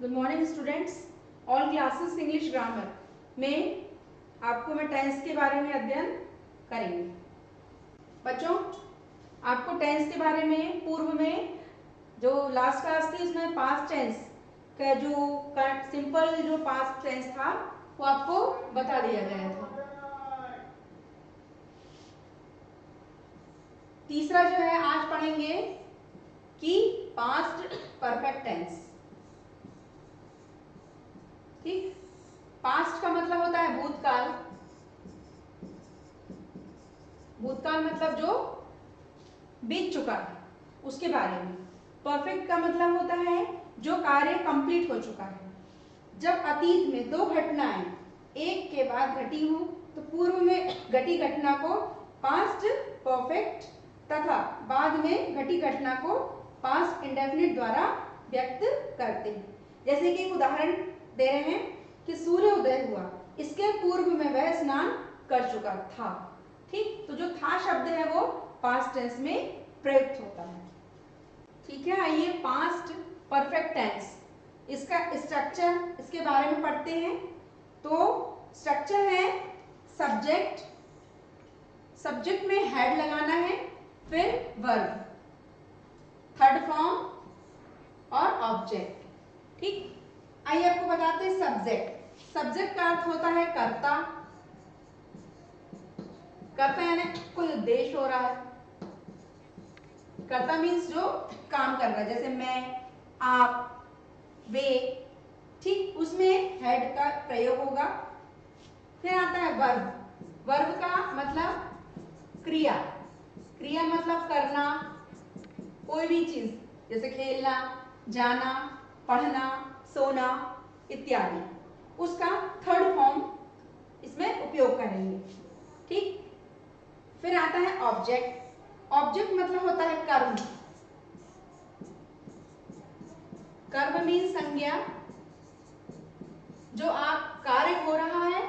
Good morning students, all classes English grammar में आपको मैं टेंस के बारे में अध्ययन करेंगे। बच्चों, आपको टेंस के बारे में पूर्व में जो लास्ट क्लास थी उसमें पास्ट टेंस का जो सिंपल जो पास्ट टेंस था वो आपको बता दिया गया था। तीसरा जो है आज पढ़ेंगे कि पास्ट परफेक्ट टेंस। ठीक, पास्ट का मतलब होता है भूतकाल। भूतकाल मतलब जो बीत चुका है उसके बारे में। परफेक्ट का मतलब होता है जो कार्य कंप्लीट हो चुका है। जब अतीत में दो घटनाएं एक के बाद घटी हो तो पूर्व में घटी घटना को पास्ट परफेक्ट तथा बाद में घटी घटना को पास्ट इंडेफिनिट द्वारा व्यक्त करते हैं। जैसे कि एक उदाहरण दे रहे हैं कि सूर्य उदय हुआ, इसके पूर्व में वह स्नान कर चुका था। ठीक, तो जो था शब्द है वो पास्ट टेंस में प्रयुक्त होता है। ठीक है, आइए पास्ट परफेक्ट टेंस इसका स्ट्रक्चर इसके बारे में पढ़ते हैं। तो स्ट्रक्चर है सब्जेक्ट, सब्जेक्ट में हेड लगाना है, फिर वर्ब, थर्ड फॉर्म और ऑब्जेक्ट। ठीक, आइए आपको बताते हैं सब्जेक्ट। सब्जेक्ट का अर्थ होता है कर्ता। कर्ता यानी कोई उद्देश्य हो रहा है। कर्ता मीन्स जो काम कर रहा है, जैसे मैं, आप, वे। ठीक, उसमें हेड का प्रयोग होगा। फिर आता है वर्ब। वर्ब का मतलब क्रिया। क्रिया मतलब करना, कोई भी चीज, जैसे खेलना, जाना, पढ़ना, सोना इत्यादि, उसका थर्ड फॉर्म इसमें उपयोग करेंगे। ठीक, फिर आता है ऑब्जेक्ट। ऑब्जेक्ट मतलब होता है कर्म। कर्म मीन संज्ञा, जो आप कार्य हो रहा है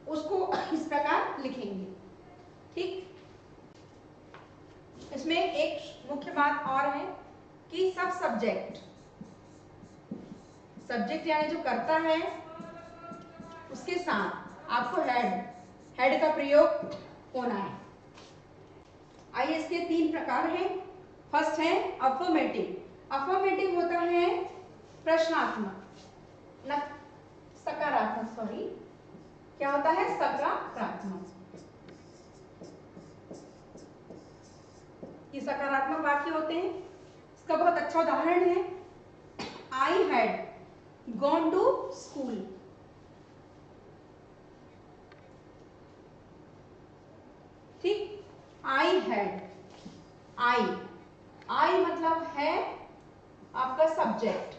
उसको इस प्रकार लिखेंगे। ठीक, इसमें एक मुख्य बात और है कि सब सब्जेक्ट, सब्जेक्ट यानी जो करता है उसके साथ आपको हेड का प्रयोग होना है। आइए इसके तीन प्रकार हैं। फर्स्ट है अफर्मेटिव। अफर्मेटिव होता है प्रश्नात्मक, सकारात्मक, सॉरी, क्या होता है? सकारात्मक। ये सकारात्मक वाक्य होते हैं। इसका बहुत अच्छा उदाहरण है, I had gone to school. ठीक, आई हैड, आई मतलब है आपका सब्जेक्ट।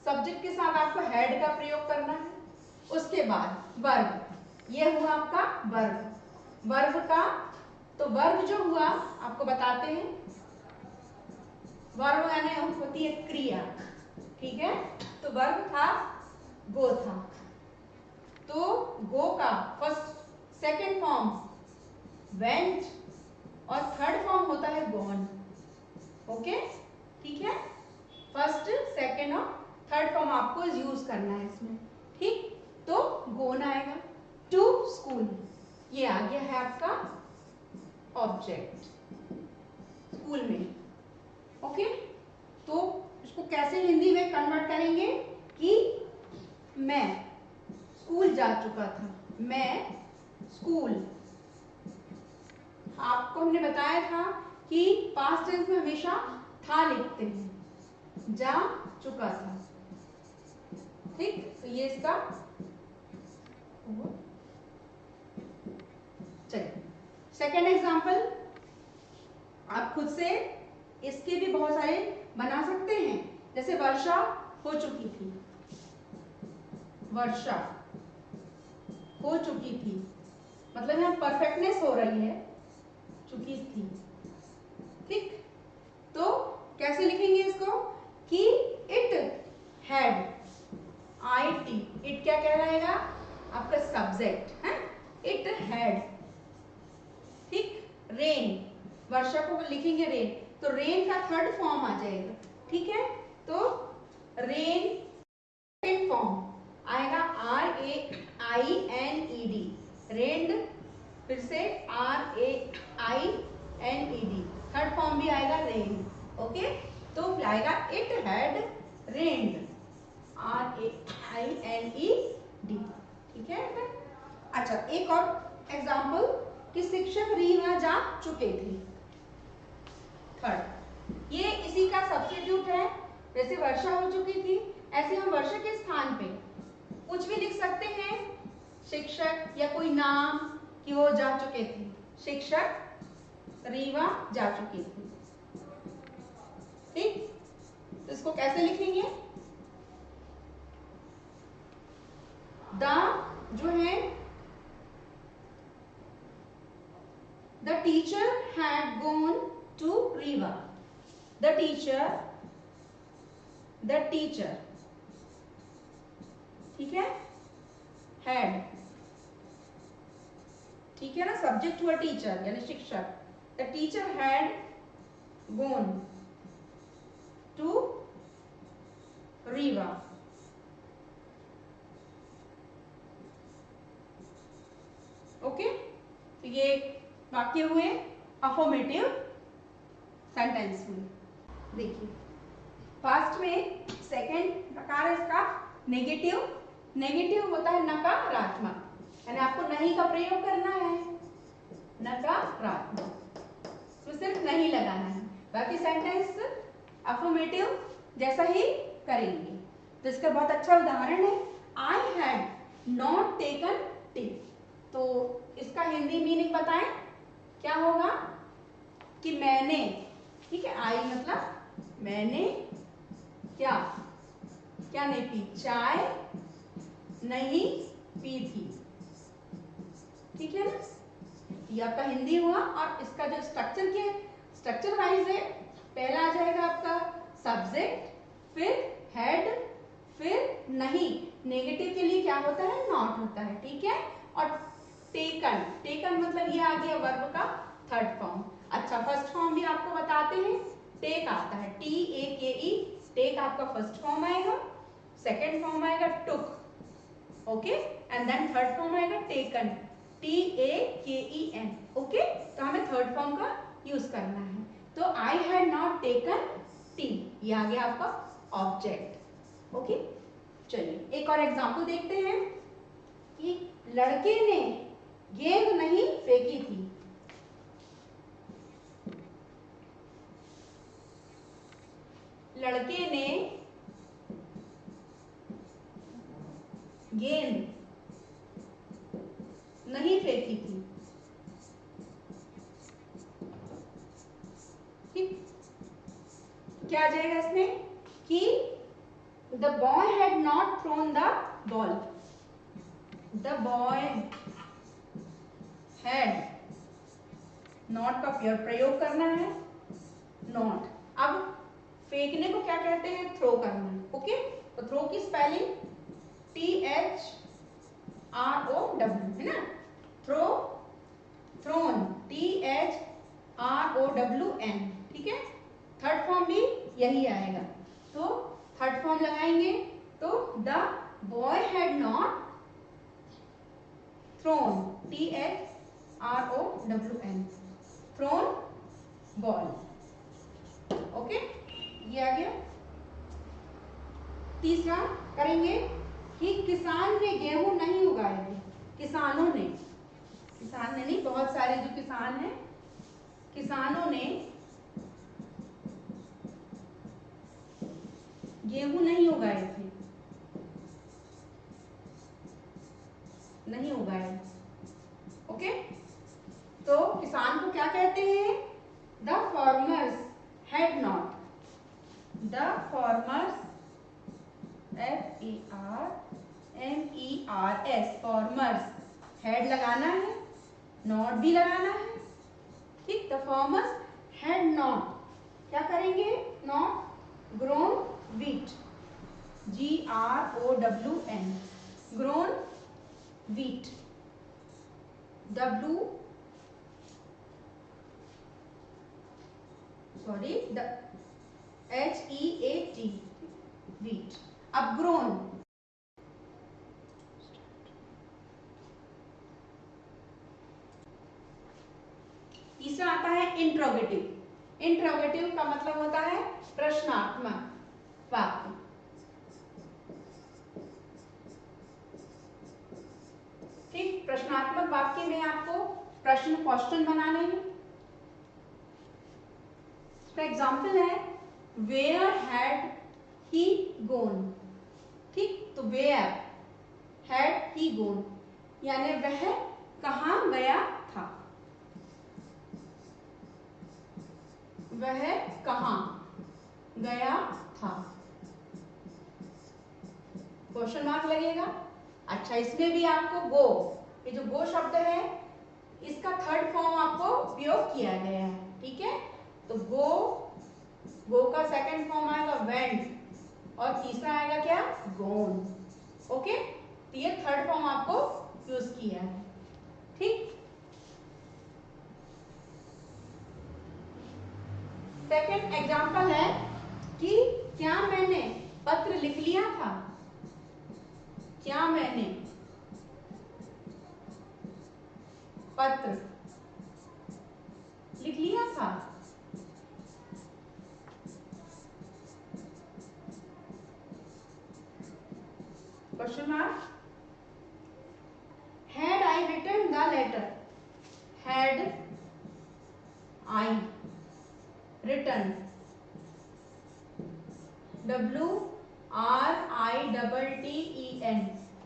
सब्जेक्ट के साथ आपको हेड का प्रयोग करना है। उसके बाद वर्ब, ये हुआ आपका वर्ब। वर्ब का तो वर्ब जो हुआ आपको बताते हैं। वर्ब यानी होती है क्रिया। ठीक है, तो वर्ब था गो था, तो गो का फर्स्ट सेकंड फॉर्म वेंट और थर्ड फॉर्म होता है गॉन। ओके, ठीक है, फर्स्ट सेकंड और थर्ड फॉर्म आपको यूज करना है इसमें। ठीक, तो गोन आएगा। टू स्कूल, ये आ गया है आपका ऑब्जेक्ट स्कूल में। ओके, तो इसको कैसे हिंदी में कन्वर्ट करेंगे कि मैं स्कूल जा चुका था, मैं स्कूल। आपको हमने बताया था कि पास्ट टेंस में हमेशा था लिखते हैं, जा चुका था। ठीक, तो ये इसका चलिए सेकेंड एग्जाम्पल आप खुद से इसके भी बहुत सारे बना सकते हैं। जैसे वर्षा हो चुकी थी, वर्षा हो चुकी थी मतलब यहाँ परफेक्टनेस हो रही है, चुकी थी। ठीक, तो कैसे लिखेंगे इसको कि इट हैड, IT, इट क्या कहलाएगा? आपका सब्जेक्ट है, इट हैड। ठीक, रेन, वर्षा को लिखेंगे रेन, तो रेन का थर्ड फॉर्म आ जाएगा। ठीक है, तो रेन एग्जाम्पल कि शिक्षक रीवा जा चुके थे। थर्ड, ये इसी का सब्स्टिट्यूट है। जैसे वर्षा हो चुकी थी, ऐसे हम वर्षा के स्थान पे कुछ भी लिख सकते हैं, शिक्षक या कोई नाम कि वो जा चुके थे। शिक्षक रीवा जा चुकी थी। ठीक, तो इसको कैसे लिखेंगे? द जो है, the teacher had gone to Rewa. The teacher, ठीक है, हैड, ठीक है ना, सब्जेक्ट हुआ टीचर यानी शिक्षक। The teacher had gone to Rewa. Okay, तो ये वाक्य हुए अफर्मेटिव सेंटेंस हुए। देखिए फर्स्ट में सेकंड प्रकार है इसका नेगेटिव। नेगेटिव होता है नकारात्मक, यानी आपको नहीं का प्रयोग करना है, नकारात्मक, तो सिर्फ नहीं लगाना है, बाकी सेंटेंस अफर्मेटिव जैसा ही करेंगे। तो इसका बहुत अच्छा उदाहरण है, I had not taken T. तो इसका हिंदी मीनिंग बताएं क्या होगा? कि मैंने, ठीक है, आई मतलब मैंने क्या क्या नहीं पी, चाय नहीं पी थी। ठीक है ना, ये आपका हिंदी हुआ। और इसका जो स्ट्रक्चर के स्ट्रक्चर वाइज है, पहला आ जाएगा आपका सब्जेक्ट, फिर हेड, फिर नहीं। नेगेटिव के लिए क्या होता है? नॉट होता है। ठीक है, और टेकन, टेकन मतलब ये आ गया वर्ब का थर्ड फॉर्म। अच्छा, फर्स्ट फॉर्म भी आपको बताते हैं, टेक आता है, TAKE, टेक आपका फर्स्ट फॉर्म आएगा, सेकेंड फॉर्म आएगा took, okay, and then third form आएगा टेकन, TAKEN। ओके, तो हमें थर्ड फॉर्म का यूज करना है। तो I had not taken tea, ये आ गया आपका ऑब्जेक्ट। ओके, चलिए एक और एग्जांपल देखते हैं कि लड़के ने गेंद नहीं फेंकी थी। लड़के ने गेंद नहीं फेंकी थी। ठीक, क्या आ जाएगा इसमें कि the boy had not thrown the ball. The boy had, not का प्रयोग करना है, नॉट। अब फेंकने को क्या कहते हैं? थ्रो करना। ओके, तो थ्रो की स्पेलिंग THROW है ना, थ्रो, थ्रोन THROWN। ठीक है, थर्ड फॉर्म भी यही आएगा, तो थर्ड फॉर्म लगाएंगे तो the boy had not thrown, THROWN, thrown ball. Okay, ये आ गया। तीसरा करेंगे कि किसान ने गेहूं नहीं उगाए थे। किसानों ने, किसान ने नहीं, बहुत सारे जो किसान हैं, किसानों ने गेहूं नहीं उगाए थे, नहीं उगाए। ओके, तो किसान को क्या कहते हैं? The farmers had not, the farmers FARMERS, farmers, head लगाना है, नॉट भी लगाना है। ठीक, द फार्मर्स हैड नॉट, क्या करेंगे? Not grown wheat, GROWN, grown wheat, HEAT, wheat. अब ग्रोन, तीसरा आता है इंट्रोगेटिव। इंट्रोगेटिव का मतलब होता है प्रश्नात्मक वाक्य। ठीक, प्रश्न प्रश्नात्मक वाक्य में आपको क्वेश्चन बनाने हैं। इसका एग्जाम्पल है वेयर हैड ही गोन। ठीक, तो वेयर हैड ही गोन यानी वह कहाँ गया था, वह कहाँ गया था, क्वेश्चन मार्क लगेगा। अच्छा, इसमें भी आपको गो, ये जो गो शब्द है इसका थर्ड फॉर्म आपको उपयोग किया गया है। ठीक है, तो गो का सेकंड फॉर्म आएगा वेंट और तीसरा आएगा क्या, गोन। ओके, तो ये थर्ड फॉर्म आपको यूज किया है। ठीक, सेकंड एग्जांपल है कि क्या मैंने पत्र लिख लिया था, क्या मैंने पत्र लिख लिया था। Question mark. Had I written the letter, had I written, WRITTEN,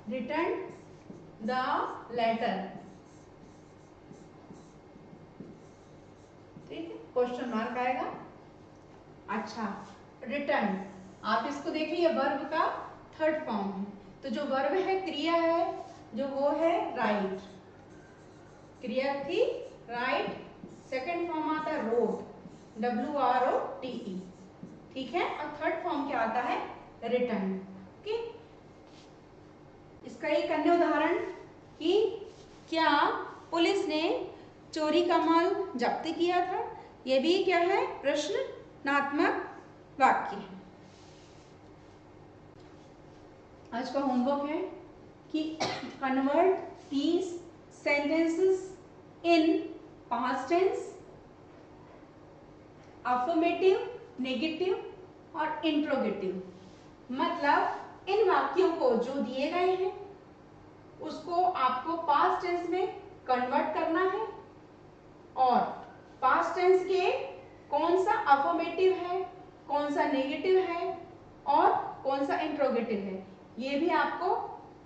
written the letter. ठीक है, क्वेश्चन मार्क आएगा। अच्छा, रिटर्न, आप इसको देखिए, ये वर्ब का थर्ड फॉर्म है, तो जो वर्ब है, क्रिया है जो, वो है राइट, क्रिया थी राइट, सेकंड फॉर्म आता है रोट, WROTE। ठीक है, और थर्ड फॉर्म क्या आता है, रिटर्न। ओके, इसका एक अन्य उदाहरण कि क्या पुलिस ने चोरी का माल जब्त किया था, ये भी क्या है, प्रश्नात्मक वाक्य है। आज का होमवर्क है कि convert these sentences in past tense, affirmative, negative और इंट्रोगेटिव। मतलब इन वाक्यों को जो दिए गए हैं उसको आपको पास्ट टेंस में कन्वर्ट करना है, और पास्ट टेंस के कौन सा अफर्मेटिव है, कौन सा नेगेटिव है और कौन सा इंट्रोगेटिव है, ये भी आपको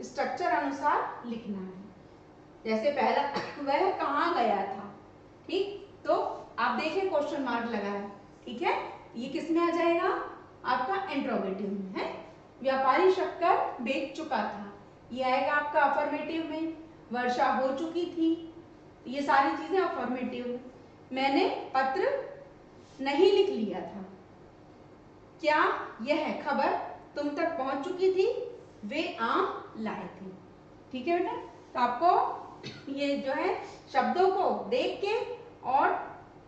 स्ट्रक्चर अनुसार लिखना है। जैसे पहला, वह कहाँ गया था। ठीक, तो आप देखिए क्वेश्चन मार्क लगा है। ठीक है, ये किस में आ जाएगा, आपका इंट्रोगेटिव में है। व्यापारी शक्कर बेच चुका था, ये आएगा आपका अफर्मेटिव में। वर्षा हो चुकी थी, ये सारी चीजें अफर्मेटिव। मैंने पत्र नहीं लिख लिया था, क्या यह खबर तुम तक पहुंच चुकी थी, वे आम लाए थे। ठीक है बेटा, तो आपको ये जो है शब्दों को देख के और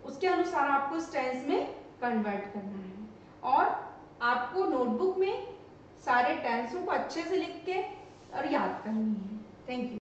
उसके अनुसार आपको इस टेंस में कन्वर्ट करना है, और आपको नोटबुक में सारे टेंसों को अच्छे से लिख के और याद करनी है। Thank you.